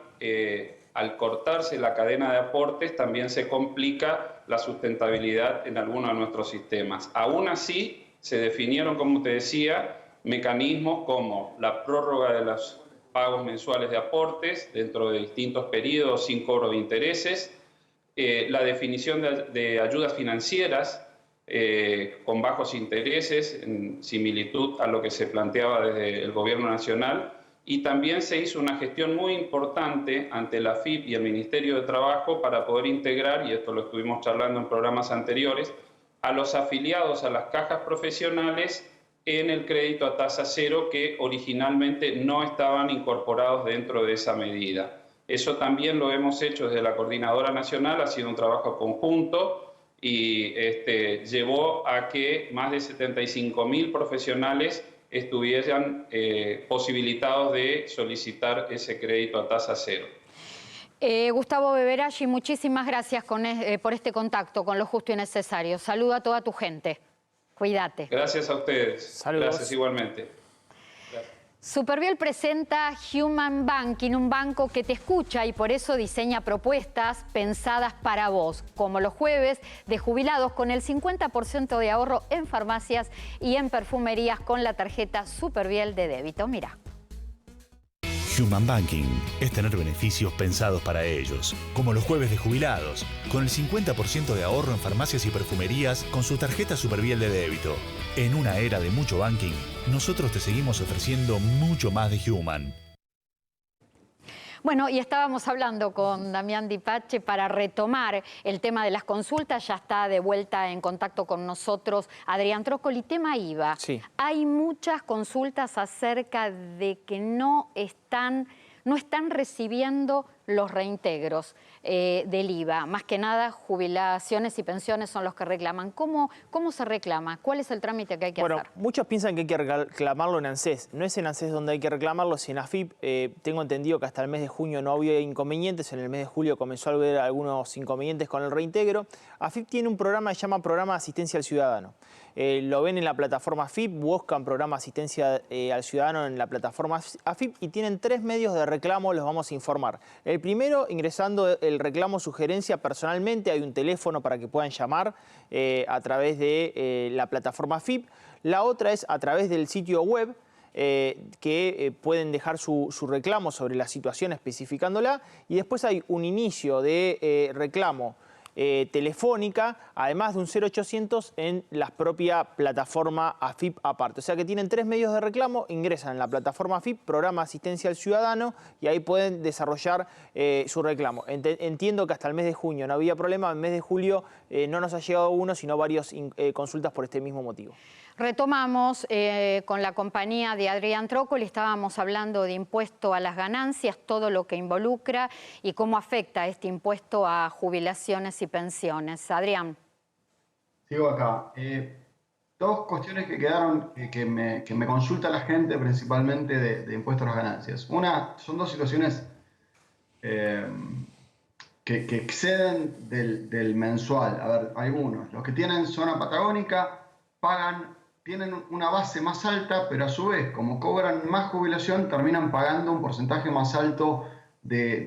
al cortarse la cadena de aportes, también se complica la sustentabilidad en algunos de nuestros sistemas. Aún así, se definieron, como te decía, mecanismos como la prórroga de los pagos mensuales de aportes dentro de distintos periodos sin cobro de intereses, la definición de ayudas financieras con bajos intereses, en similitud a lo que se planteaba desde el Gobierno Nacional, y también se hizo una gestión muy importante ante la AFIP y el Ministerio de Trabajo para poder integrar, y esto lo estuvimos charlando en programas anteriores, a los afiliados a las cajas profesionales en el crédito a tasa cero que originalmente no estaban incorporados dentro de esa medida. Eso también lo hemos hecho desde la Coordinadora Nacional, ha sido un trabajo conjunto y llevó a que más de 75.000 profesionales estuvieran posibilitados de solicitar ese crédito a tasa cero. Gustavo Beberaggi, muchísimas gracias por este contacto con Lo Justo y Necesario. Saluda a toda tu gente. Cuídate. Gracias a ustedes. Saludos. Gracias igualmente. Gracias. Superviel presenta Human Banking, un banco que te escucha y por eso diseña propuestas pensadas para vos, como los jueves de jubilados con el 50% de ahorro en farmacias y en perfumerías con la tarjeta Superviel de débito. Mira. Human Banking es tener beneficios pensados para ellos, como los jueves de jubilados, con el 50% de ahorro en farmacias y perfumerías con su tarjeta Superviel de débito. En una era de mucho banking, nosotros te seguimos ofreciendo mucho más de Human. Bueno, y estábamos hablando con Damián Di Pace para retomar el tema de las consultas. Ya está de vuelta en contacto con nosotros Adrián Trócoli. Tema IVA. Sí. Hay muchas consultas acerca de que no están recibiendo los reintegros del IVA. Más que nada, jubilaciones y pensiones son los que reclaman. ¿Cómo se reclama? ¿Cuál es el trámite que hay que hacer? Bueno, muchos piensan que hay que reclamarlo en ANSES. No es en ANSES donde hay que reclamarlo, es en AFIP. Tengo entendido que hasta el mes de junio no había inconvenientes. En el mes de julio comenzó a haber algunos inconvenientes con el reintegro. AFIP tiene un programa que se llama Programa de Asistencia al Ciudadano. Lo ven en la plataforma AFIP, buscan Programa de Asistencia al Ciudadano en la plataforma AFIP y tienen 3 medios de reclamo, los vamos a informar. El primero, ingresando el reclamo sugerencia personalmente, hay un teléfono para que puedan llamar a través de la plataforma AFIP. La otra es a través del sitio web, que pueden dejar su reclamo sobre la situación especificándola. Y después hay un inicio de reclamo telefónica, además de un 0800 en la propia plataforma AFIP aparte. O sea que tienen 3 medios de reclamo, ingresan en la plataforma AFIP, Programa de Asistencia al Ciudadano, y ahí pueden desarrollar su reclamo. Entiendo que hasta el mes de junio no había problema, en el mes de julio no nos ha llegado uno, sino varias consultas por este mismo motivo. Retomamos con la compañía de Adrián Trócoli, estábamos hablando de impuesto a las ganancias, todo lo que involucra y cómo afecta este impuesto a jubilaciones y pensiones. Adrián. Sigo acá. Dos cuestiones que quedaron, que me consulta la gente principalmente de impuesto a las ganancias. Una, son dos situaciones que exceden del mensual. A ver, algunos. Los que tienen zona patagónica tienen una base más alta, pero a su vez, como cobran más jubilación, terminan pagando un porcentaje más alto de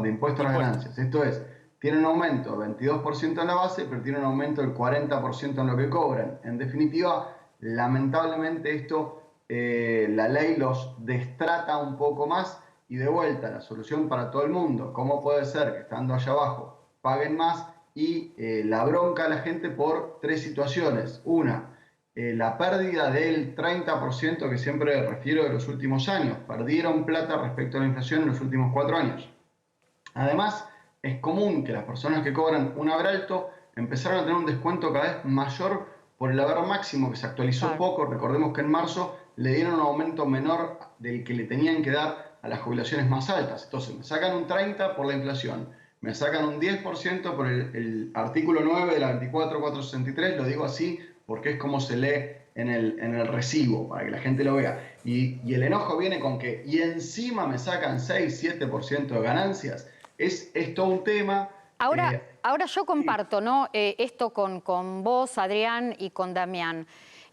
impuesto a las ganancias. Esto es, tienen un aumento del 22% en la base, pero tienen un aumento del 40% en lo que cobran. En definitiva, lamentablemente esto, la ley los destrata un poco más y de vuelta, la solución para todo el mundo. ¿Cómo puede ser que estando allá abajo paguen más? Y la bronca a la gente por 3 situaciones. Una, la pérdida del 30% que siempre refiero de los últimos años. Perdieron plata respecto a la inflación en los últimos 4 años. Además, es común que las personas que cobran un haber alto empezaron a tener un descuento cada vez mayor por el haber máximo que se actualizó poco. Recordemos que en marzo le dieron un aumento menor del que le tenían que dar a las jubilaciones más altas. Entonces, me sacan un 30% por la inflación. Me sacan un 10% por el artículo 9 de la 24463, lo digo así porque es como se lee en el recibo, para que la gente lo vea. Y el enojo viene con que, y encima me sacan 6-7% de ganancias. Es todo un tema. Ahora yo comparto, ¿no? Esto con vos, Adrián, y con Damián.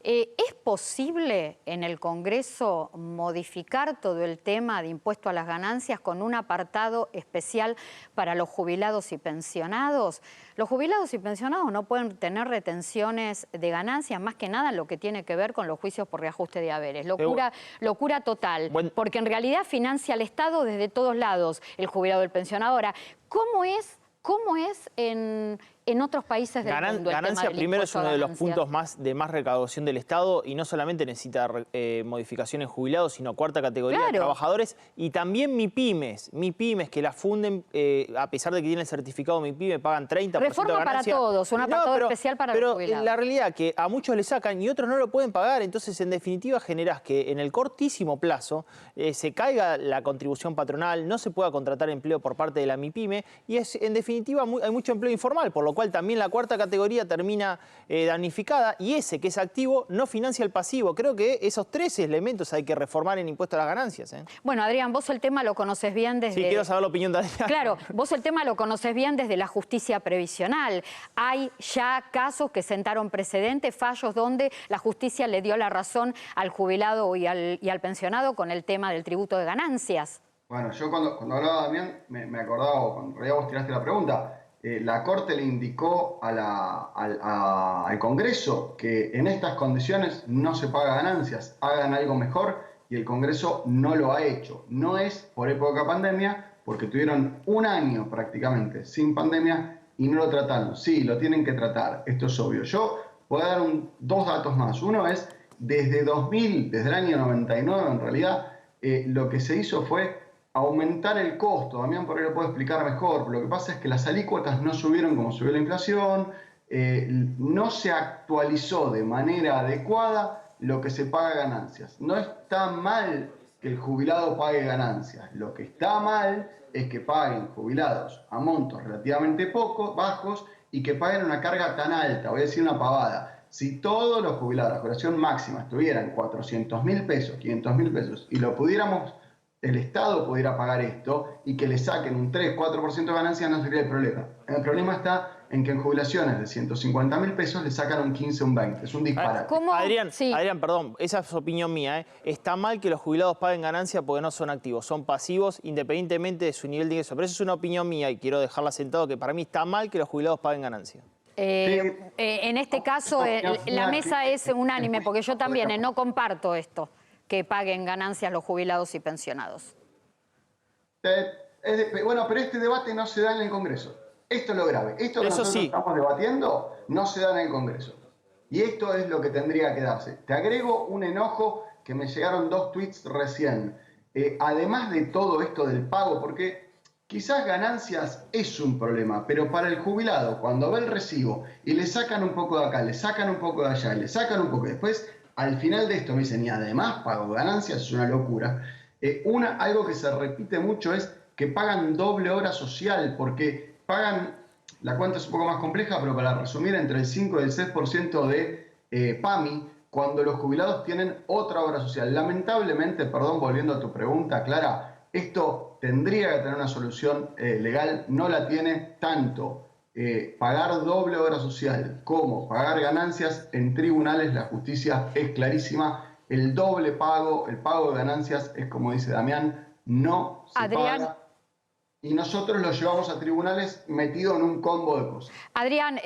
¿Es posible en el Congreso modificar todo el tema de impuesto a las ganancias con un apartado especial para los jubilados y pensionados? Los jubilados y pensionados no pueden tener retenciones de ganancias, más que nada lo que tiene que ver con los juicios por reajuste de haberes. Locura total, porque en realidad financia al Estado desde todos lados el jubilado y el pensionado. Ahora, ¿cómo es en otros países del mundo? Ganancia primero es uno de los puntos de más recaudación del Estado y no solamente necesita modificaciones jubilados, sino cuarta categoría de trabajadores y también MIPYMES que la funden, a pesar de que tienen el certificado MIPYME, pagan 30% Reforma de ganancia. para todos, un apartado especial para los jubilados. Pero la realidad es que a muchos le sacan y otros no lo pueden pagar, entonces en definitiva generás que en el cortísimo plazo se caiga la contribución patronal, no se pueda contratar empleo por parte de la MIPYME y en definitiva hay mucho empleo informal, por lo cual también la cuarta categoría termina damnificada y ese que es activo no financia el pasivo. Creo que esos 3 elementos hay que reformar en impuesto a las ganancias. Bueno, Adrián, vos el tema lo conoces bien desde... Sí, quiero saber la opinión de Adrián. Claro, vos el tema lo conoces bien desde la justicia previsional. Hay ya casos que sentaron precedentes, fallos donde la justicia le dio la razón al jubilado y al pensionado con el tema del tributo de ganancias. Bueno, yo cuando hablaba Damián me acordaba, o cuando en realidad vos tiraste la pregunta, la Corte le indicó al Congreso que en estas condiciones no se paga ganancias, hagan algo mejor, y el Congreso no lo ha hecho. No es por época pandemia, porque tuvieron un año prácticamente sin pandemia y no lo trataron. Sí, lo tienen que tratar, esto es obvio. Yo voy a dar 2 datos más. Uno es, desde el año 99 en realidad, lo que se hizo fue aumentar el costo. Damián por ahí lo puede explicar mejor, pero lo que pasa es que las alícuotas no subieron como subió la inflación, no se actualizó de manera adecuada lo que se paga ganancias. No está mal que el jubilado pague ganancias, lo que está mal es que paguen jubilados a montos relativamente bajos y que paguen una carga tan alta. Voy a decir una pavada. Si todos los jubilados, la jubilación máxima, estuvieran 400.000 pesos, 500.000 pesos, y el Estado pudiera pagar esto y que le saquen un 3-4% de ganancia, no sería el problema. El problema está en que en jubilaciones de 150.000 pesos le sacan un 15 o un 20. Es un disparate. ¿Cómo? Adrián, Sí. Adrián, perdón, esa es opinión mía. Está mal que los jubilados paguen ganancia porque no son activos, son pasivos independientemente de su nivel de ingreso. Pero eso es una opinión mía y quiero dejarla sentado que para mí está mal que los jubilados paguen ganancia. En este caso, la mesa es unánime, porque yo también no comparto esto, que paguen ganancias los jubilados y pensionados. Bueno, pero este debate no se da en el Congreso. Esto es lo grave. Esto que nosotros estamos debatiendo no se da en el Congreso. Y esto es lo que tendría que darse. Te agrego un enojo que me llegaron 2 tweets recién. Además de todo esto del pago, porque quizás ganancias es un problema, pero para el jubilado, cuando ve el recibo y le sacan un poco de acá, le sacan un poco de allá, y le sacan un poco, y después al final de esto me dicen, y además pago ganancias, es una locura. Algo que se repite mucho es que pagan doble hora social, porque pagan, la cuenta es un poco más compleja, pero para resumir, entre el 5 y el 6% de PAMI, cuando los jubilados tienen otra obra social. Lamentablemente, perdón, volviendo a tu pregunta, Clara, esto tendría que tener una solución legal, no la tiene. Tanto pagar doble obra social como pagar ganancias en tribunales, la justicia es clarísima. El doble pago, el pago de ganancias es, como dice Damián, no se paga. Y nosotros lo llevamos a tribunales metido en un combo de cosas. Adrián,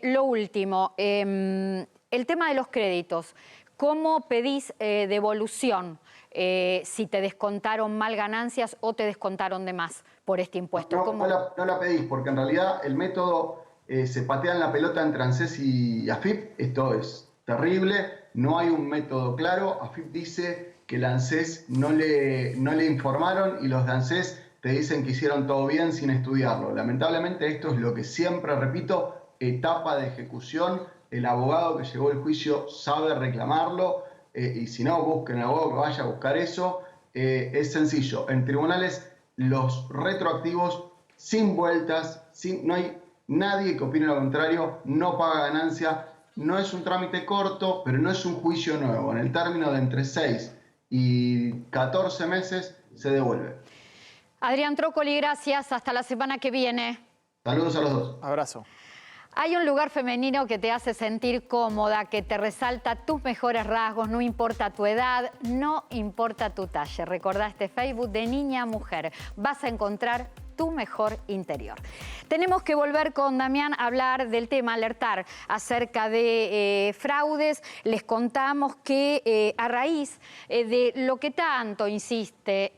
lo último, el tema de los créditos. ¿Cómo pedís devolución si te descontaron mal ganancias o te descontaron de más por este impuesto? No la pedís, porque en realidad el método se patean la pelota entre ANSES y AFIP. Esto es terrible, no hay un método claro. AFIP dice que el ANSES no le informaron y los de ANSES te dicen que hicieron todo bien sin estudiarlo. Lamentablemente esto es lo que siempre repito, etapa de ejecución. El abogado que llevó el juicio sabe reclamarlo y si no, busquen al abogado que vaya a buscar eso. Es sencillo, en tribunales los retroactivos sin vueltas, no hay nadie que opine lo contrario, no paga ganancia, no es un trámite corto, pero no es un juicio nuevo. En el término de entre 6 y 14 meses se devuelve. Adrián Trócoli, gracias. Hasta la semana que viene. Saludos a los dos. Abrazo. Hay un lugar femenino que te hace sentir cómoda, que te resalta tus mejores rasgos, no importa tu edad, no importa tu talla. Recordá este Facebook de Niña a Mujer. Vas a encontrar tu mejor interior. Tenemos que volver con Damián a hablar del tema, alertar acerca de fraudes. Les contamos que a raíz de lo que tanto insiste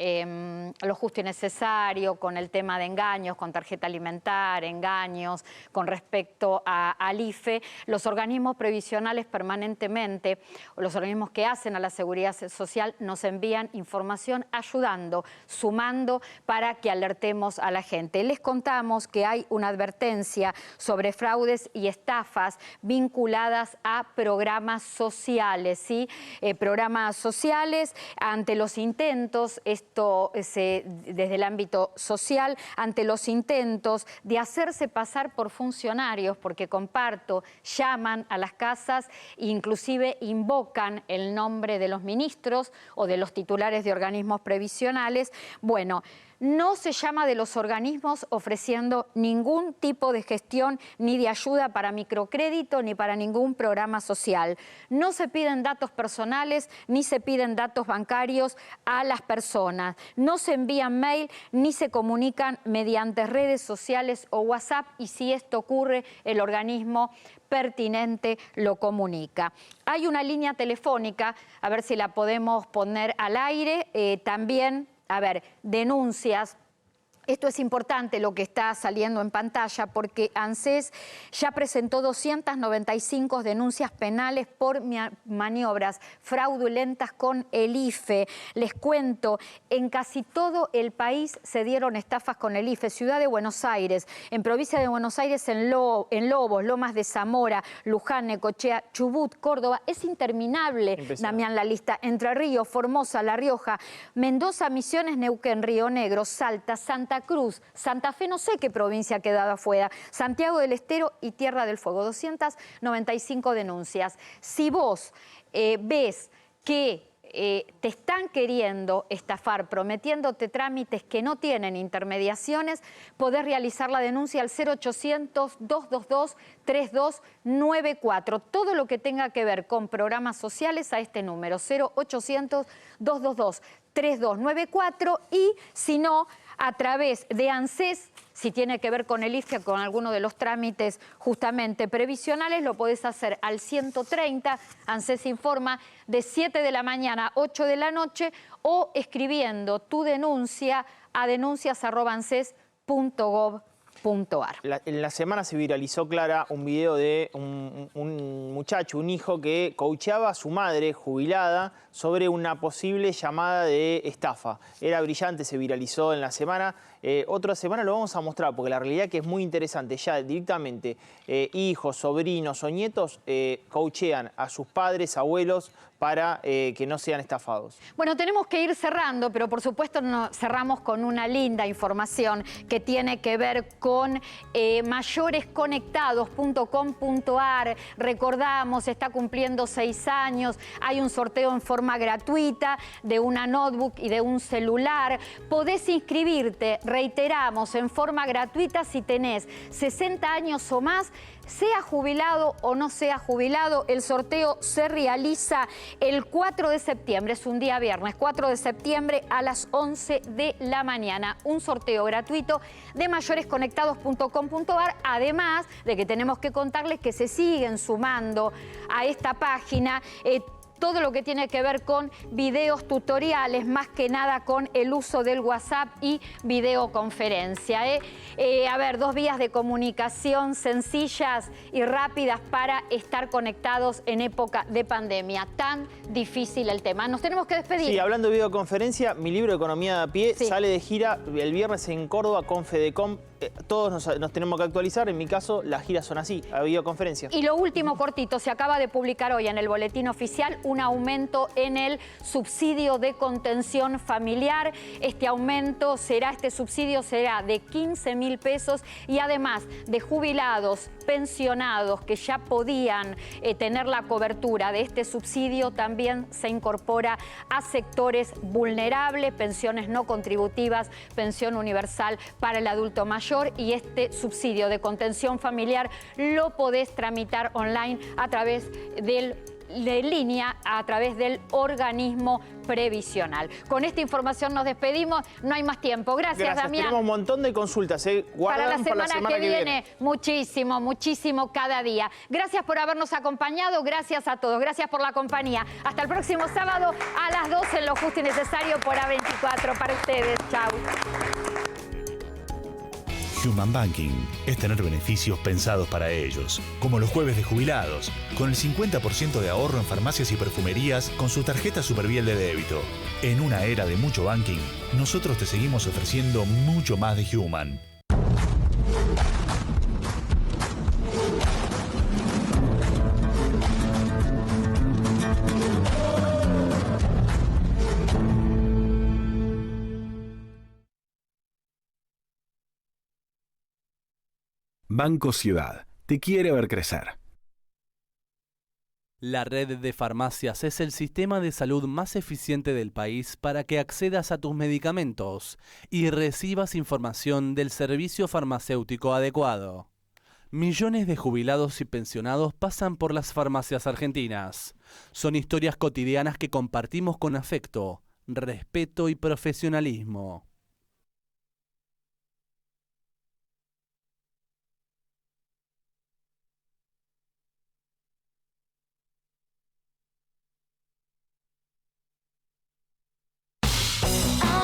lo justo y necesario con el tema de engaños, con tarjeta alimentaria, engaños con respecto al IFE, los organismos previsionales permanentemente, los organismos que hacen a la seguridad social, nos envían información ayudando, sumando para que alertemos a la gente. Les contamos que hay una advertencia sobre fraudes y estafas vinculadas a programas sociales, ¿sí? Programas sociales ante los intentos, desde el ámbito social, ante los intentos de hacerse pasar por funcionarios, porque comparto, llaman a las casas e inclusive invocan el nombre de los ministros o de los titulares de organismos previsionales. Bueno, no se llama de los organismos ofreciendo ningún tipo de gestión ni de ayuda para microcrédito ni para ningún programa social. No se piden datos personales ni se piden datos bancarios a las personas. No se envían mail ni se comunican mediante redes sociales o WhatsApp, y si esto ocurre, el organismo pertinente lo comunica. Hay una línea telefónica, a ver si la podemos poner al aire, también. A ver, denuncias. Esto es importante lo que está saliendo en pantalla, porque ANSES ya presentó 295 denuncias penales por maniobras fraudulentas con el IFE. Les cuento, en casi todo el país se dieron estafas con el IFE. Ciudad de Buenos Aires, en provincia de Buenos Aires, en Lobos, Lomas de Zamora, Luján, Necochea, Chubut, Córdoba. Es interminable, Damián, la lista. Entre Ríos, Formosa, La Rioja, Mendoza, Misiones, Neuquén, Río Negro, Salta, Santa Cruz, Santa Fe, no sé qué provincia ha quedado afuera, Santiago del Estero y Tierra del Fuego. 295 denuncias. Si vos ves que te están queriendo estafar, prometiéndote trámites que no tienen intermediaciones, podés realizar la denuncia al 0800-222-3294. Todo lo que tenga que ver con programas sociales a este número, 0800-222-3294, y si no, a través de ANSES, si tiene que ver con el IFE, con alguno de los trámites justamente previsionales, lo podés hacer al 130, ANSES informa, de 7 de la mañana a 8 de la noche, o escribiendo tu denuncia a denuncias@anses.gov.ar. En la semana se viralizó, Clara, un video de un muchacho, un hijo, que coacheaba a su madre jubilada sobre una posible llamada de estafa. Era brillante, se viralizó en la semana. Otra semana lo vamos a mostrar, porque la realidad es que es muy interesante. Ya directamente hijos, sobrinos o nietos coachean a sus padres, abuelos, para que no sean estafados. Bueno, tenemos que ir cerrando, pero por supuesto cerramos con una linda información que tiene que ver con mayoresconectados.com.ar. Recordamos, está cumpliendo 6 años, hay un sorteo en forma gratuita de una notebook y de un celular. Podés inscribirte, reiteramos, en forma gratuita si tenés 60 años o más, sea jubilado o no sea jubilado. El sorteo se realiza el 4 de septiembre, es un día viernes, 4 de septiembre a las 11 de la mañana. Un sorteo gratuito de mayoresconectados.com.ar, además de que tenemos que contarles que se siguen sumando a esta página todo lo que tiene que ver con videos tutoriales, más que nada con el uso del WhatsApp y videoconferencia. A ver, 2 vías de comunicación sencillas y rápidas para estar conectados en época de pandemia. Tan difícil el tema. Nos tenemos que despedir. Sí, hablando de videoconferencia, mi libro Economía de a pie sale de gira el viernes en Córdoba con Fedecom. Todos nos tenemos que actualizar. En mi caso, las giras son así, a videoconferencia. Y lo último, cortito, se acaba de publicar hoy en el Boletín Oficial un aumento en el subsidio de contención familiar. Este subsidio será de 15.000 pesos, y además de jubilados, pensionados que ya podían tener la cobertura de este subsidio, también se incorpora a sectores vulnerables, pensiones no contributivas, pensión universal para el adulto mayor, y este subsidio de contención familiar lo podés tramitar online a través de línea, a través del organismo previsional. Con esta información nos despedimos, no hay más tiempo. Gracias, Damián. Tenemos un montón de consultas, para la semana que viene. Muchísimo, muchísimo cada día. Gracias por habernos acompañado, gracias a todos, gracias por la compañía. Hasta el próximo sábado a las 12 en Lo Justo y Necesario por A24 para ustedes. Chau. Human Banking es tener beneficios pensados para ellos, como los jueves de jubilados, con el 50% de ahorro en farmacias y perfumerías con su tarjeta Superviel de débito. En una era de mucho banking, nosotros te seguimos ofreciendo mucho más de Human. Banco Ciudad te quiere ver crecer. La red de farmacias es el sistema de salud más eficiente del país para que accedas a tus medicamentos y recibas información del servicio farmacéutico adecuado. Millones de jubilados y pensionados pasan por las farmacias argentinas. Son historias cotidianas que compartimos con afecto, respeto y profesionalismo.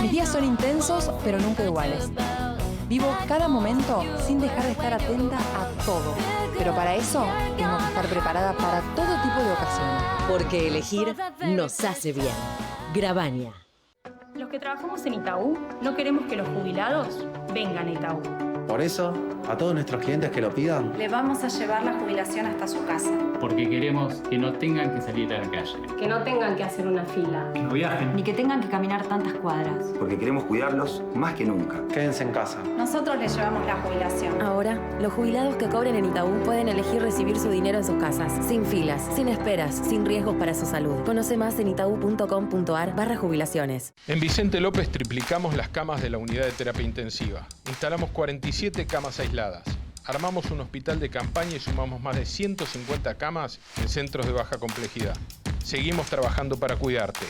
Mis días son intensos, pero nunca iguales. Vivo cada momento sin dejar de estar atenta a todo. Pero para eso tengo que estar preparada para todo tipo de ocasiones. Porque elegir nos hace bien. Grabania. Los que trabajamos en Itaú no queremos que los jubilados vengan a Itaú. Por eso, a todos nuestros clientes que lo pidan, Le vamos a llevar la jubilación hasta su casa. Porque queremos que no tengan que salir a la calle. Que no tengan que hacer una fila. Que no viajen. Ni que tengan que caminar tantas cuadras. porque queremos cuidarlos más que nunca. Quédense en casa. Nosotros les llevamos la jubilación. Ahora, los jubilados que cobren en Itaú pueden elegir recibir su dinero en sus casas, sin filas, sin esperas, sin riesgos para su salud. Conoce más en itaú.com.ar/jubilaciones. En Vicente López triplicamos las camas de la unidad de terapia intensiva. Instalamos 47 camas aisladas. Armamos un hospital de campaña y sumamos más de 150 camas en centros de baja complejidad. Seguimos trabajando para cuidarte.